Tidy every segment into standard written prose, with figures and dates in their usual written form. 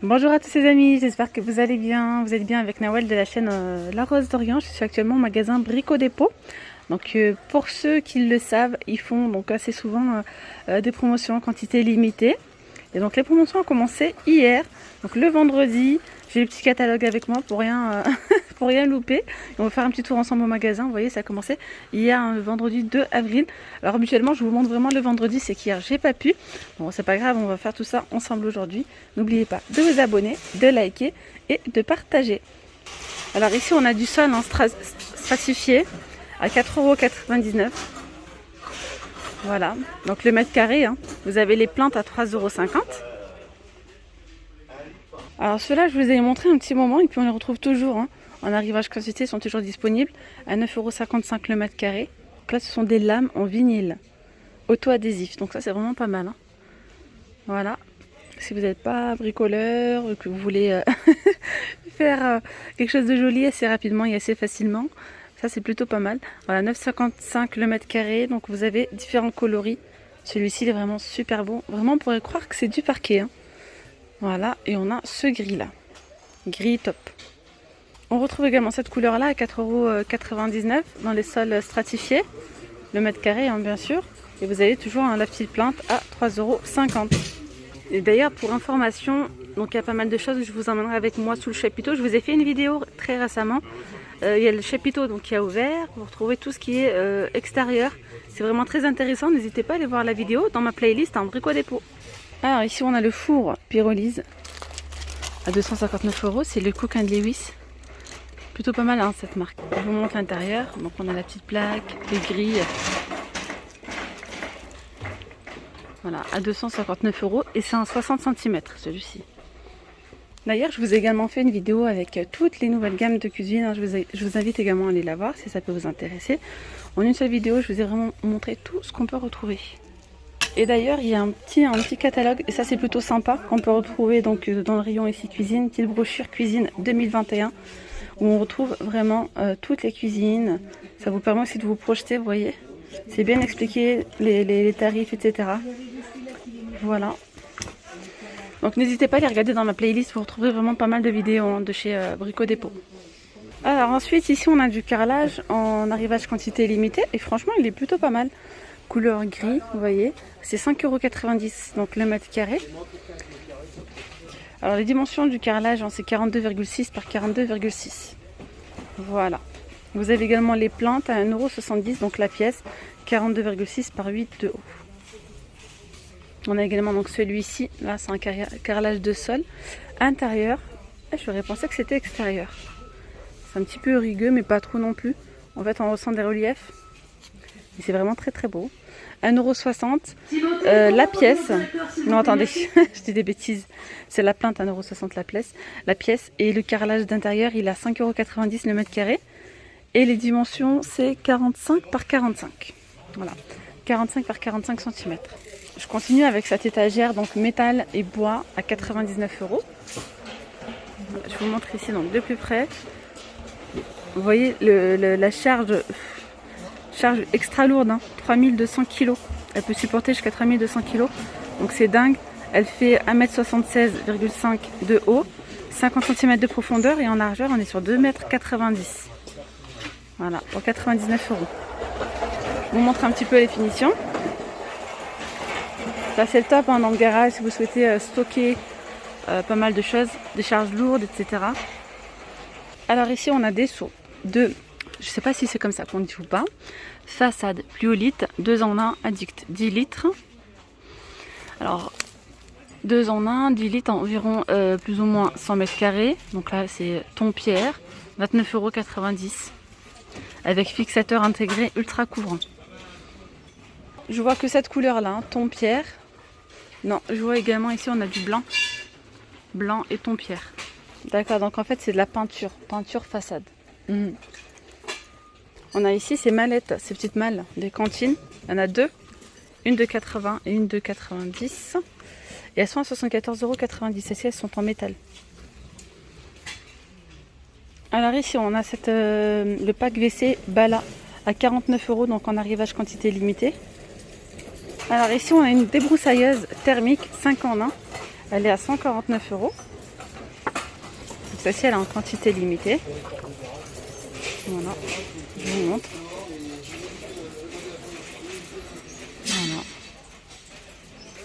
Bonjour à tous les amis, j'espère que vous allez bien. Vous êtes bien avec Nawel de la chaîne La Rose d'Orient. Je suis actuellement au magasin Brico Dépôt. Donc pour ceux qui le savent, ils font donc assez souvent des promotions en quantité limitée. Et donc les promotions ont commencé hier, donc le vendredi. J'ai le petit catalogue avec moi pour rien, pour rien louper. On va faire un petit tour ensemble au magasin. Vous voyez, ça a commencé hier, vendredi 2 avril. Alors habituellement, je vous montre vraiment le vendredi, c'est qu'hier, j'ai pas pu. Bon, c'est pas grave, on va faire tout ça ensemble aujourd'hui. N'oubliez pas de vous abonner, de liker et de partager. Alors ici, on a du sol en stratifié à 4,99 €. Voilà, donc le mètre carré, hein. Vous avez les plantes à 3,50 €. Alors ceux-là, je vous ai montré un petit moment et puis on les retrouve toujours hein, en arrivage quantité, ils sont toujours disponibles à 9,55 € le mètre carré. Donc là, ce sont des lames en vinyle auto-adhésif, donc ça c'est vraiment pas mal. Hein. Voilà, si vous n'êtes pas bricoleur, que vous voulez faire quelque chose de joli assez rapidement et assez facilement, ça c'est plutôt pas mal. Voilà, 9,55 € le mètre carré, donc vous avez différents coloris. Celui-ci il est vraiment super beau, vraiment on pourrait croire que c'est du parquet. Hein. Voilà, et on a ce gris là, gris top. On retrouve également cette couleur là à 4,99 € dans les sols stratifiés, le mètre carré hein, bien sûr. Et vous avez toujours la petite plante à 3,50 €. Et d'ailleurs pour information, donc il y a pas mal de choses, je vous emmènerai avec moi sous le chapiteau. Je vous ai fait une vidéo très récemment, il y a le chapiteau donc, qui a ouvert, vous retrouvez tout ce qui est extérieur. C'est vraiment très intéressant, n'hésitez pas à aller voir la vidéo dans ma playlist en Brico Dépôt. Alors ici on a le four pyrolyse à 259 €, c'est le Cook & Lewis. Plutôt pas mal hein, cette marque. Je vous montre l'intérieur, donc on a la petite plaque, les grilles. Voilà, à 259 € et c'est un 60 cm celui-ci. D'ailleurs je vous ai également fait une vidéo avec toutes les nouvelles gammes de cuisine. Je vous invite également à aller la voir si ça peut vous intéresser. En une seule vidéo je vous ai vraiment montré tout ce qu'on peut retrouver. Et d'ailleurs, il y a un petit catalogue, et ça c'est plutôt sympa, qu'on peut retrouver donc dans le rayon ici cuisine, petite brochure cuisine 2021, où on retrouve vraiment toutes les cuisines. Ça vous permet aussi de vous projeter, vous voyez. C'est bien expliqué, les tarifs, etc. Voilà. Donc n'hésitez pas à les regarder dans ma playlist, vous retrouverez vraiment pas mal de vidéos hein, de chez Brico Dépôt. Alors ensuite, ici on a du carrelage en arrivage quantité limitée, et franchement il est plutôt pas mal. Couleur gris, vous voyez, c'est 5,90 € donc le mètre carré. Alors les dimensions du carrelage, hein, c'est 42,6 par 42,6. Voilà. Vous avez également les plantes à 1,70 € donc la pièce, 42,6 par 8 de haut. On a également donc celui-ci, là c'est un carrelage de sol intérieur. J'aurais pensé que c'était extérieur. C'est un petit peu rugueux mais pas trop non plus. En fait on ressent des reliefs. Et c'est vraiment très très beau. 1,60 € la pièce. Non attendez, je dis des bêtises. C'est la plinte 1,60 € la pièce. Et le carrelage d'intérieur il a 5,90 € le mètre carré. Et les dimensions c'est 45 par 45. Voilà. 45 par 45 cm. Je continue avec cette étagère donc métal et bois à 99 €. Je vous montre ici donc de plus près. Vous voyez la charge extra lourde, hein, 3200 kg. Elle peut supporter jusqu'à 3200 kg. Donc c'est dingue. Elle fait 1,76 m de haut, 50 cm de profondeur et en largeur on est sur 2,90 m. Voilà, pour 99 €. Je vous montre un petit peu les finitions. Là c'est le top hein, dans le garage si vous souhaitez stocker pas mal de choses, des charges lourdes, etc. Alors ici on a des seaux de, je sais pas si c'est comme ça qu'on dit ou pas, façade fluolite, 2 en 1 addict 10 litres. Alors 2 en 1, 10 litres environ plus ou moins 100 mètres carrés. Donc là c'est ton pierre, 29,90 € avec fixateur intégré ultra couvrant. Je vois que cette couleur là, hein, ton pierre. Non, je vois également ici on a du blanc. Blanc et ton pierre. D'accord, donc en fait c'est de la peinture façade. On a ici ces mallettes, ces petites malles des cantines. Il y en a deux, une de 80 et une de 90. Et elles sont à 74,90 €. Celles-ci elles sont en métal. Alors ici on a le pack WC Bala à 49 €, donc en arrivage quantité limitée. Alors ici on a une débroussailleuse thermique 5 en 1. Elle est à 149 €. Celle-ci, elle est en quantité limitée. Voilà, je vous montre. Voilà.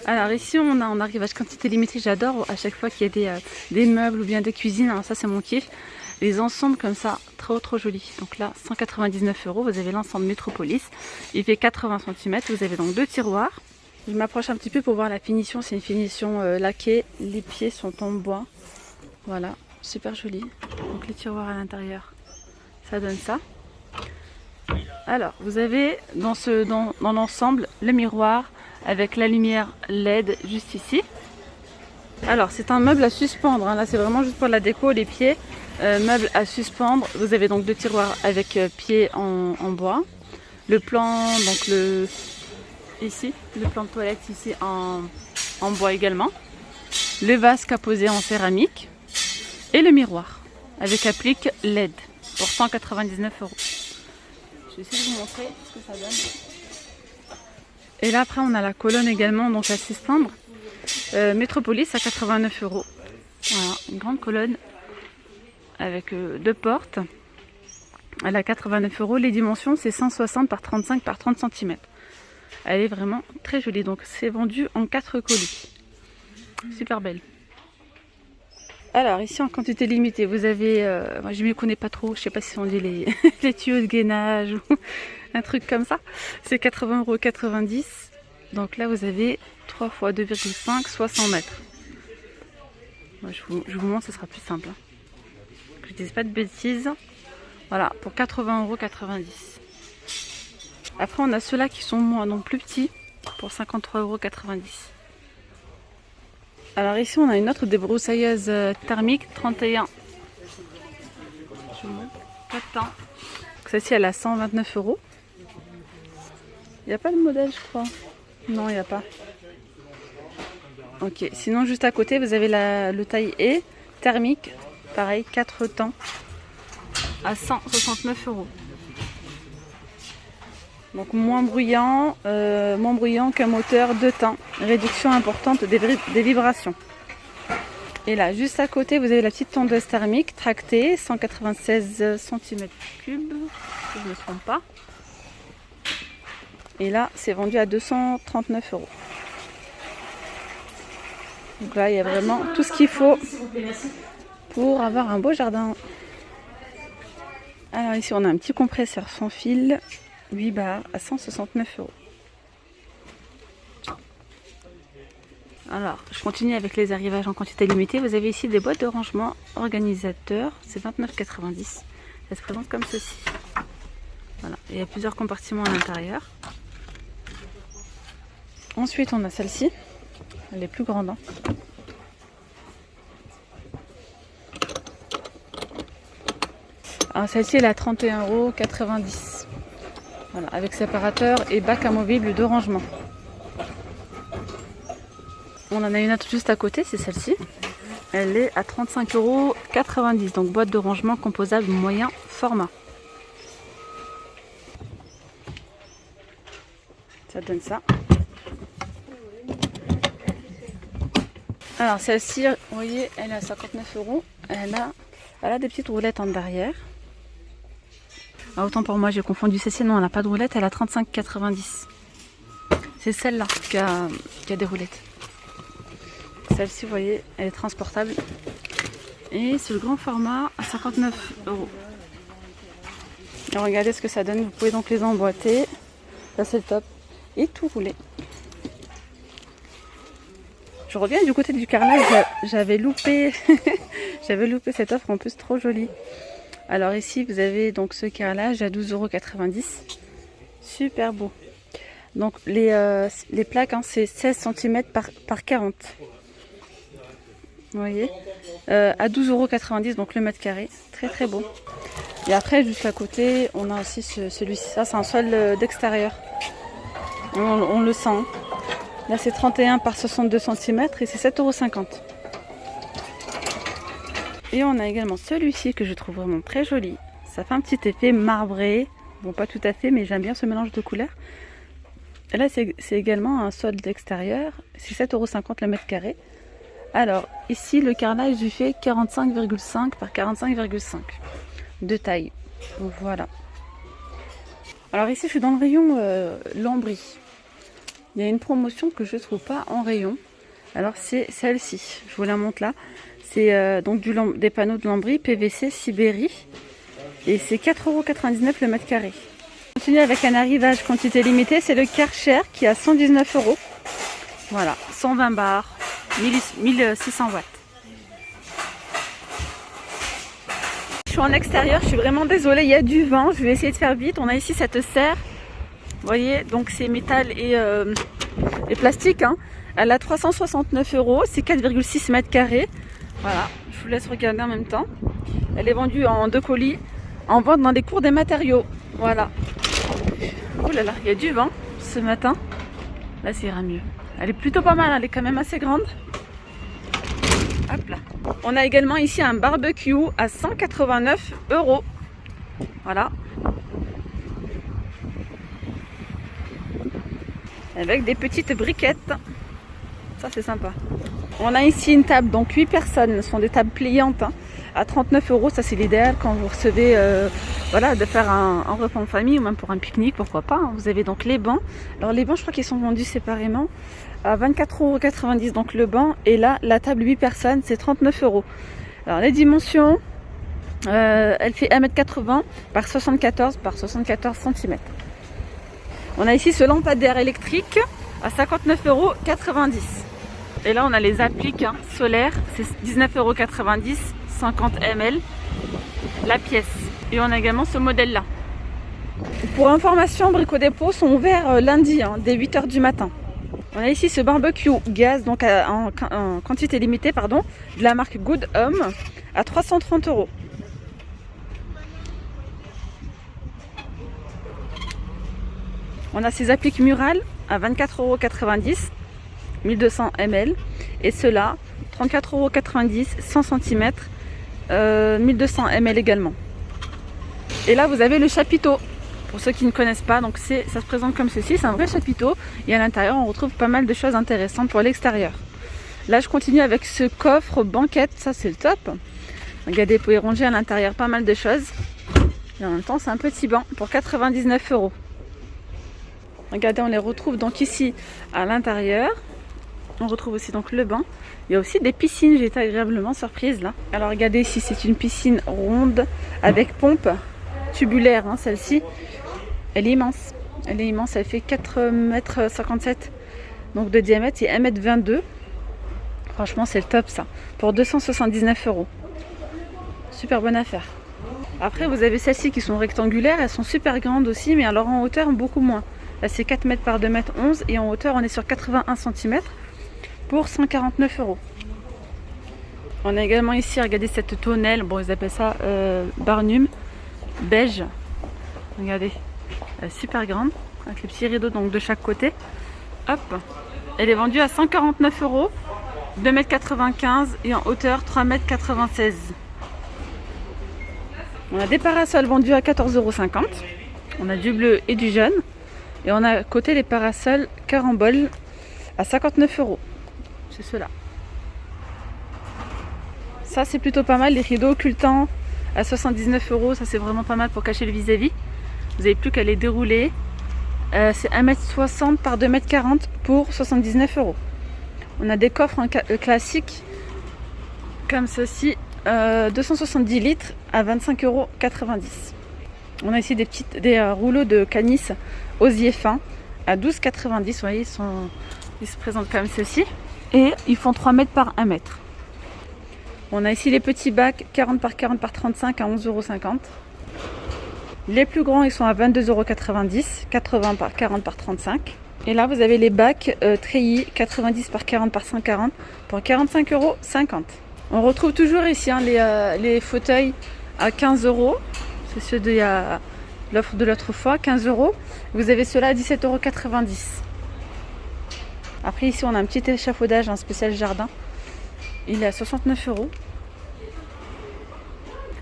Alors ici, on a en arrivage quantité limitée. J'adore à chaque fois qu'il y a des meubles ou bien des cuisines. Alors ça, c'est mon kiff. Les ensembles comme ça, trop joli. Donc là, 199 €. Vous avez l'ensemble Métropolis. Il fait 80 cm. Vous avez donc 2 tiroirs. Je m'approche un petit peu pour voir la finition. C'est une finition laquée. Les pieds sont en bois. Voilà, super joli. Donc les tiroirs à l'intérieur, ça donne ça. Alors, vous avez dans l'ensemble le miroir avec la lumière LED juste ici. Alors, c'est un meuble à suspendre. Hein. Là, c'est vraiment juste pour la déco, les pieds. Meuble à suspendre. Vous avez donc 2 tiroirs avec pieds en bois. Le plan, donc ici, le plan de toilette ici en bois également. Le vase caposé en céramique. Et le miroir avec applique LED pour 199 €. Je vais essayer de vous montrer ce que ça donne. Et là après on a la colonne également, donc à suspendre. Métropolis à 89 €. Voilà, une grande colonne avec 2 portes. Elle a 89 €. Les dimensions c'est 160 par 35 par 30 cm. Elle est vraiment très jolie. Donc c'est vendu en 4 colis. Super belle. Alors ici en quantité limitée, vous avez, moi je ne m'y connais pas trop, je sais pas si on dit les, les tuyaux de gainage ou un truc comme ça. C'est 80,90 €. Donc là vous avez 3 x 2,5 soit 100 mètres. Moi, je vous montre, ce sera plus simple. Que je ne dise pas de bêtises. Voilà, pour 80,90 €. Après on a ceux-là qui sont moins, donc plus petits, pour 53,90 €. Alors ici on a une autre débroussailleuse thermique 31. Je vous montre. 4 ans. Celle-ci elle a 129 €. Il n'y a pas de modèle je crois. Non il n'y a pas. Ok, sinon juste à côté vous avez le taille E thermique. Pareil, 4 temps à 169 €. Donc moins bruyant qu'un moteur 2 temps. Réduction importante des vibrations. Et là, juste à côté, vous avez la petite tondeuse thermique tractée, 196 cm3, si je ne me trompe pas. Et là, c'est vendu à 239 €. Donc là, il y a vraiment tout ce qu'il faut pour avoir un beau jardin. Alors ici, on a un petit compresseur sans fil. 8 bars à 169 €. Alors, je continue avec les arrivages en quantité limitée. Vous avez ici des boîtes de rangement organisateurs. C'est 29,90 €. Ça se présente comme ceci. Voilà, il y a plusieurs compartiments à l'intérieur. Ensuite, on a celle-ci. Elle est plus grande. Hein. Alors, celle-ci, elle est à 31,90 €. Voilà, avec séparateur et bac amovible de rangement. On en a une autre juste à côté, c'est celle-ci. Elle est à 35,90 €. Donc boîte de rangement composable moyen format. Ça donne ça. Alors celle-ci, vous voyez, elle est à 59 €. Elle a des petites roulettes en derrière. Ah, autant pour moi, j'ai confondu celle-ci. Non, elle n'a pas de roulette, elle a 35,90 €. C'est celle-là qui a des roulettes. Celle-ci, vous voyez, elle est transportable. Et c'est le grand format à 59 €. Et regardez ce que ça donne. Vous pouvez donc les emboîter. Ça, c'est le top. Et tout rouler. Je reviens du côté du carrelage. J'avais loupé. J'avais loupé cette offre en plus trop jolie. Alors ici, vous avez donc ce carrelage à 12,90 €. Super beau. Donc les plaques, hein, c'est 16 cm par 40. Vous voyez, à 12,90 €, donc le mètre carré. Très beau. Et après, juste à côté, on a aussi celui-ci. Ça, c'est un sol d'extérieur. On le sent. Là, c'est 31 par 62 cm et c'est 7,50 €. Et on a également celui-ci que je trouve vraiment très joli. Ça fait un petit effet marbré. Bon, pas tout à fait, mais j'aime bien ce mélange de couleurs. Et là, c'est également un sol d'extérieur. C'est 7,50 € le mètre carré. Alors, ici, le carrelage, je fais 45,5 par 45,5 de taille. Voilà. Alors ici, je suis dans le rayon lambris. Il y a une promotion que je ne trouve pas en rayon. Alors, c'est celle-ci. Je vous la montre là. C'est donc des panneaux de lambris PVC Sibérie. Et c'est 4,99 € le mètre carré. On continue avec un arrivage quantité limitée. C'est le Karcher qui est à 119 €. Voilà, 120 bars, 1600 watts. Je suis en extérieur, je suis vraiment désolée, il y a du vent. Je vais essayer de faire vite. On a ici cette serre. Vous voyez, donc c'est métal et plastique. Hein. Elle a 369 €. C'est 4,6 mètres carrés. Voilà, je vous laisse regarder en même temps. Elle est vendue en 2 colis, en vente dans les cours des matériaux. Voilà. Oh là là, il y a du vent ce matin. Là, ça ira mieux. Elle est plutôt pas mal, elle est quand même assez grande. Hop là. On a également ici un barbecue à 189 €. Voilà. Avec des petites briquettes. Ça, c'est sympa. On a ici une table, donc 8 personnes. Ce sont des tables pliantes hein, à 39 €. Ça, c'est l'idéal quand vous recevez, voilà, de faire un repas en famille ou même pour un pique-nique, pourquoi pas. Hein. Vous avez donc les bancs. Alors, les bancs, je crois qu'ils sont vendus séparément à 24,90 € donc le banc. Et là, la table 8 personnes, c'est 39 €. Alors, les dimensions, elle fait 1,80 m par 74 cm. On a ici ce lampadaire électrique à 59,90 €. Et là, on a les appliques hein, solaires, c'est 19,90 €, 50 ml la pièce. Et on a également ce modèle-là. Pour information, Brico Dépôt sont ouverts lundi, hein, dès 8 h du matin. On a ici ce barbecue gaz, donc en quantité limitée, pardon, de la marque Good Home, à 330 €. On a ces appliques murales à 24,90 €, 1200 ml. Et ceux-là, 34,90 €, 100 cm, 1200 ml également. Et là, vous avez le chapiteau. Pour ceux qui ne connaissent pas, donc ça se présente comme ceci. C'est un vrai chapiteau. Et à l'intérieur, on retrouve pas mal de choses intéressantes pour l'extérieur. Là, je continue avec ce coffre banquette. Ça, c'est le top. Regardez, vous pouvez ranger à l'intérieur pas mal de choses. Et en même temps, c'est un petit banc pour 99 €. Regardez, on les retrouve donc ici à l'intérieur. On retrouve aussi donc le banc. Il y a aussi des piscines, j'ai été agréablement surprise là. Alors regardez ici, c'est une piscine ronde avec pompe tubulaire, hein, celle-ci. Elle est immense. Elle est immense, elle fait 4,57 m donc de diamètre et 1,22 m. Franchement, c'est le top ça. Pour 279 €. Super bonne affaire. Après, vous avez celles-ci qui sont rectangulaires. Elles sont super grandes aussi, mais alors en hauteur, beaucoup moins. Là, c'est 4 m par 2,11 m et en hauteur, on est sur 81 cm pour 149 €. On a également ici, regardez cette tonnelle. Bon, ils appellent ça Barnum beige. Regardez, elle est super grande avec les petits rideaux donc de chaque côté. Hop, elle est vendue à 149 €, 2,95 m et en hauteur 3,96 m. On a des parasols vendus à 14,50 €. On a du bleu et du jaune. Et on a à côté les parasols Carambole à 59 €. C'est ceux-là. Ça, c'est plutôt pas mal. Les rideaux occultants à 79 €. Ça, c'est vraiment pas mal pour cacher le vis-à-vis. Vous n'avez plus qu'à les dérouler. C'est 1,60 m par 2,40 m pour 79 €. On a des coffres classiques comme ceci. 270 litres à 25,90 €. On a ici des rouleaux de canis osier fin à 12,90 €. Vous voyez, ils se présentent comme ceci. Et ils font 3 mètres par 1 mètre. On a ici les petits bacs 40 par 40 par 35 à 11,50 €. Les plus grands, ils sont à 22,90 €, 80 par 40 par 35. Et là, vous avez les bacs treillis 90 par 40 par 140 pour 45,50 €. On retrouve toujours ici hein, les fauteuils à 15 €. C'est ceux de l'offre de l'autre fois, 15 €. Vous avez ceux-là à 17,90 €. Après ici, on a un petit échafaudage, un spécial jardin. Il est à 69 €.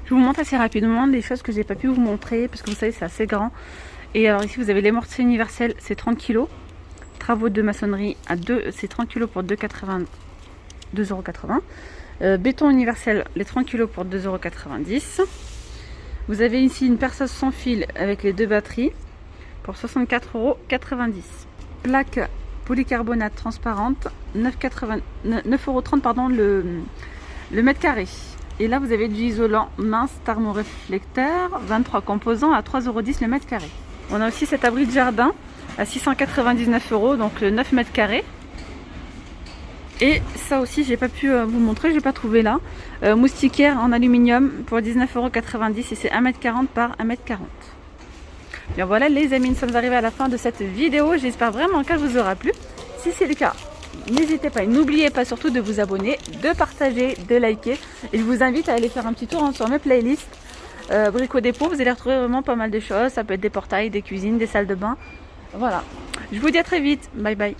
Je vous montre assez rapidement les choses que j'ai pas pu vous montrer parce que vous savez, c'est assez grand. Et alors ici, vous avez les mortiers universels, c'est 30 kg. Travaux de maçonnerie à 2, c'est 30 kg pour 2,80 2,80 €. Béton universel, les 30 kg pour 2,90 €. Vous avez ici une perceuse sans fil avec les 2 batteries pour 64,90 €. Plaque polycarbonate transparente, 9,30 € pardon, le mètre carré. Et là, vous avez du isolant mince thermoréflecteur, 23 composants à 3,10 € le mètre carré. On a aussi cet abri de jardin à 699 €, donc 9 mètres carrés. Et ça aussi, j'ai pas pu vous montrer, j'ai pas trouvé là. Moustiquaire en aluminium pour 19,90 € et c'est 1,40 m par 1,40 m. Bien voilà les amis, nous sommes arrivés à la fin de cette vidéo. J'espère vraiment qu'elle vous aura plu. Si c'est le cas, n'hésitez pas, n'oubliez pas surtout de vous abonner, de partager, de liker. Et je vous invite à aller faire un petit tour sur mes playlists Brico Dépôt. Vous allez retrouver vraiment pas mal de choses. Ça peut être des portails, des cuisines, des salles de bain. Voilà. Je vous dis à très vite. Bye bye.